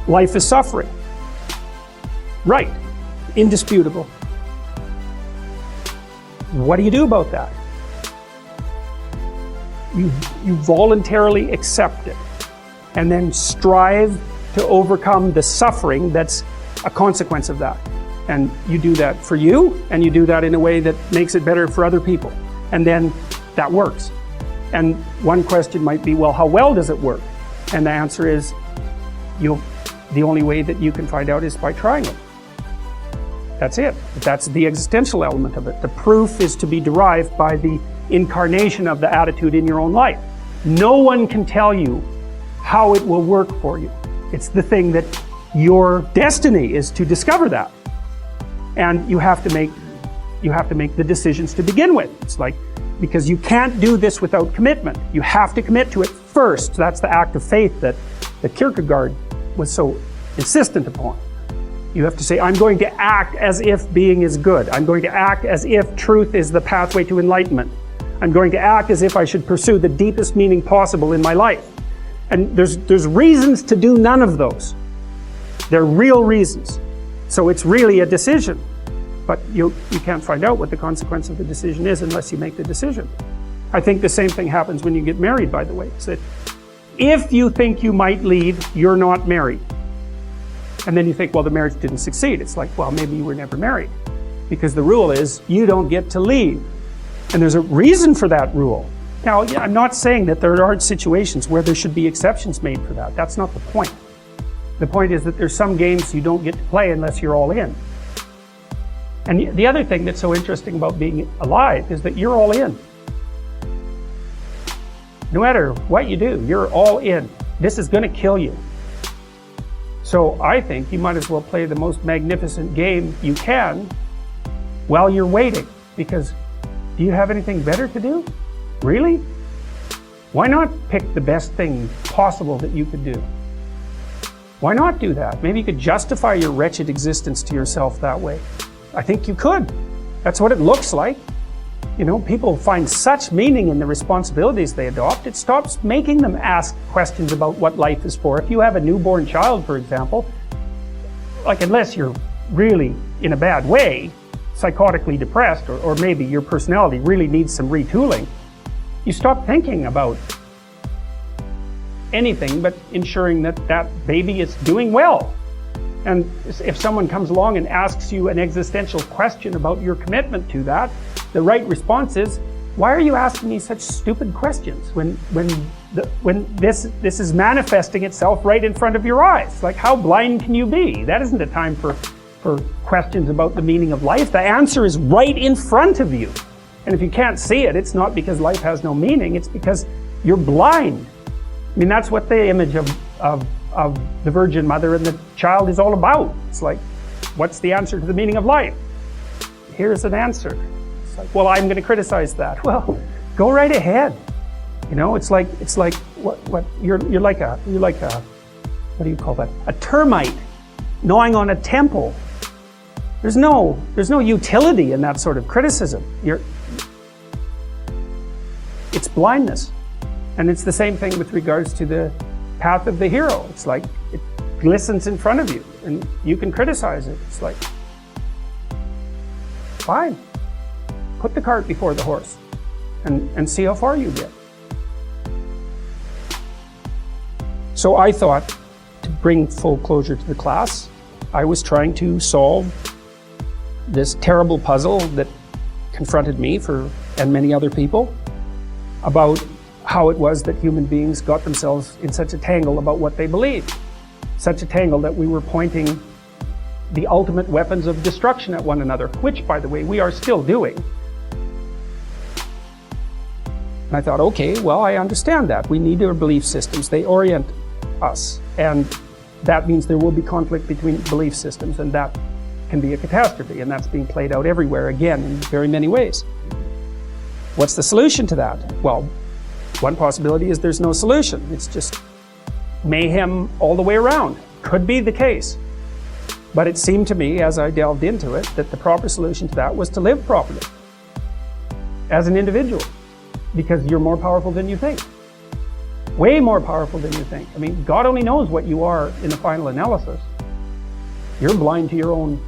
Life is suffering. Right. Indisputable. What do you do about that? You voluntarily accept it and then strive to overcome the suffering that's a consequence of that. And you do that for you, and you do that in a way that makes it better for other people. And then that works. And one question might be, well, how well does it work? And the answer is, the only way that you can find out is by trying it. That's it. That's the existential element of it. The proof is to be derived by the incarnation of the attitude in your own life. No one can tell you how it will work for you. It's the thing that your destiny is to discover that. And you have to make the decisions to begin with. It's like, because you can't do this without commitment. You have to commit to it first. That's the act of faith that Kierkegaard was so insistent upon. You have to say, I'm going to act as if being is good. I'm going to act as if truth is the pathway to enlightenment. I'm going to act as if I should pursue the deepest meaning possible in my life. And there's reasons to do none of those. They're real reasons. So it's really a decision. But you can't find out what the consequence of the decision is unless you make the decision. I think the same thing happens when you get married, by the way. It's that if you think you might leave, you're not married. And then you think, well, the marriage didn't succeed. It's like, well, maybe you were never married. Because the rule is, you don't get to leave. And there's a reason for that rule. Now, I'm not saying that there aren't situations where there should be exceptions made for that. That's not the point. The point is that there's some games you don't get to play unless you're all in. And the other thing that's so interesting about being alive is that you're all in. No matter what you do, you're all in. This is going to kill you. So I think you might as well play the most magnificent game you can while you're waiting. Because do you have anything better to do? Really? Why not pick the best thing possible that you could do? Why not do that? Maybe you could justify your wretched existence to yourself that way. I think you could. That's what it looks like. You know, people find such meaning in the responsibilities they adopt, it stops making them ask questions about what life is for. If you have a newborn child, for example, like unless you're really in a bad way, psychotically depressed, or maybe your personality really needs some retooling, you stop thinking about anything but ensuring that that baby is doing well. And if someone comes along and asks you an existential question about your commitment to that, the right response is, why are you asking me such stupid questions when this is manifesting itself right in front of your eyes? Like, how blind can you be? That isn't a time for questions about the meaning of life. The answer is right in front of you. And if you can't see it, it's not because life has no meaning, it's because you're blind. I mean, that's what the image of the Virgin Mother and the child is all about. It's like, what's the answer to the meaning of life? Here's an answer. It's like, well, I'm going to criticize that. Well, go right ahead. You know, it's like what you're like a what do you call that? A termite gnawing on a temple. There's no utility in that sort of criticism. It's blindness. And it's the same thing with regards to the path of the hero. It's like it glistens in front of you and you can criticize it. It's like, fine, put the cart before the horse and see how far you get. So I thought, to bring full closure to the class, I was trying to solve this terrible puzzle that confronted me and many other people about how it was that human beings got themselves in such a tangle about what they believed. Such a tangle that we were pointing the ultimate weapons of destruction at one another, which, by the way, we are still doing. And I thought, okay, well, I understand that. We need our belief systems. They orient us. And that means there will be conflict between belief systems, and that can be a catastrophe. And that's being played out everywhere, again, in very many ways. What's the solution to that? Well, one possibility is there's no solution. It's just mayhem all the way around. Could be the case. But it seemed to me, as I delved into it, that the proper solution to that was to live properly as an individual, because you're more powerful than you think. Way more powerful than you think. I mean, God only knows what you are in the final analysis. You're blind to your own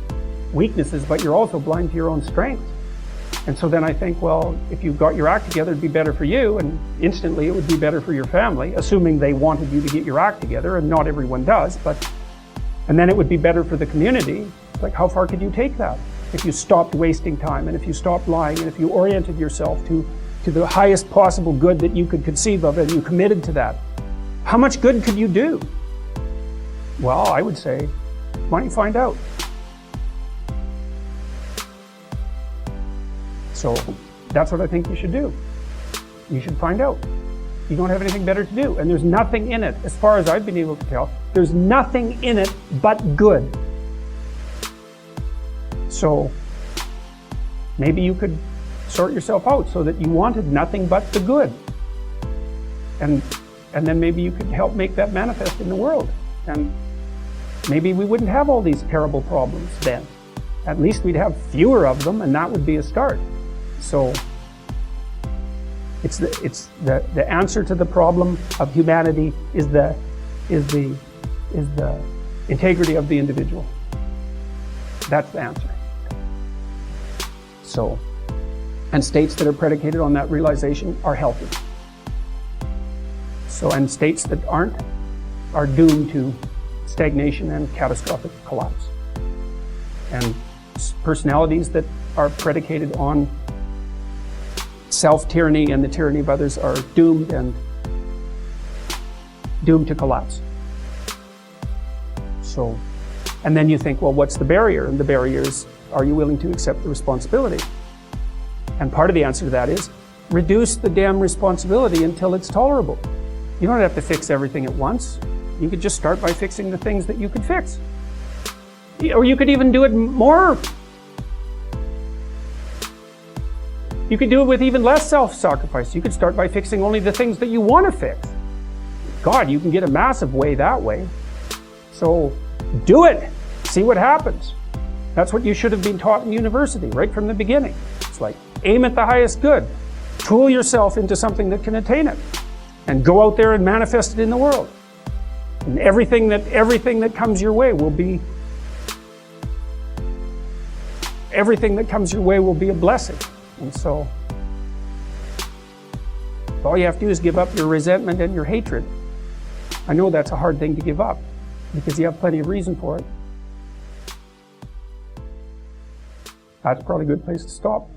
weaknesses, but you're also blind to your own strengths. And so then I think, well, if you got your act together, it'd be better for you, and instantly it would be better for your family, assuming they wanted you to get your act together, and not everyone does, and then it would be better for the community. Like, how far could you take that? If you stopped wasting time, and if you stopped lying, and if you oriented yourself to the highest possible good that you could conceive of, and you committed to that, how much good could you do? Well, I would say, why don't you find out? So that's what I think you should do. You should find out. You don't have anything better to do. And there's nothing in it, as far as I've been able to tell, there's nothing in it but good. So maybe you could sort yourself out so that you wanted nothing but the good. And then maybe you could help make that manifest in the world. And maybe we wouldn't have all these terrible problems then. At least we'd have fewer of them, and that would be a start. So it's the answer to the problem of humanity is the integrity of the individual. That's the answer. So, and states that are predicated on that realization are healthy. So, and states that aren't are doomed to stagnation and catastrophic collapse. And personalities that are predicated on self-tyranny and the tyranny of others are doomed to collapse. So, and then you think, well, what's the barrier? And the barrier is, are you willing to accept the responsibility? And part of the answer to that is, reduce the damn responsibility until it's tolerable. You don't have to fix everything at once. You could just start by fixing the things that you could fix. Or you could even do it more. You could do it with even less self-sacrifice. You could start by fixing only the things that you want to fix. God, you can get a massive way that way. So do it. See what happens. That's what you should have been taught in university right from the beginning. It's like, aim at the highest good. Tool yourself into something that can attain it. And go out there and manifest it in the world. And everything that comes your way will be a blessing. And so all you have to do is give up your resentment and your hatred. I know that's a hard thing to give up because you have plenty of reason for it. That's probably a good place to stop.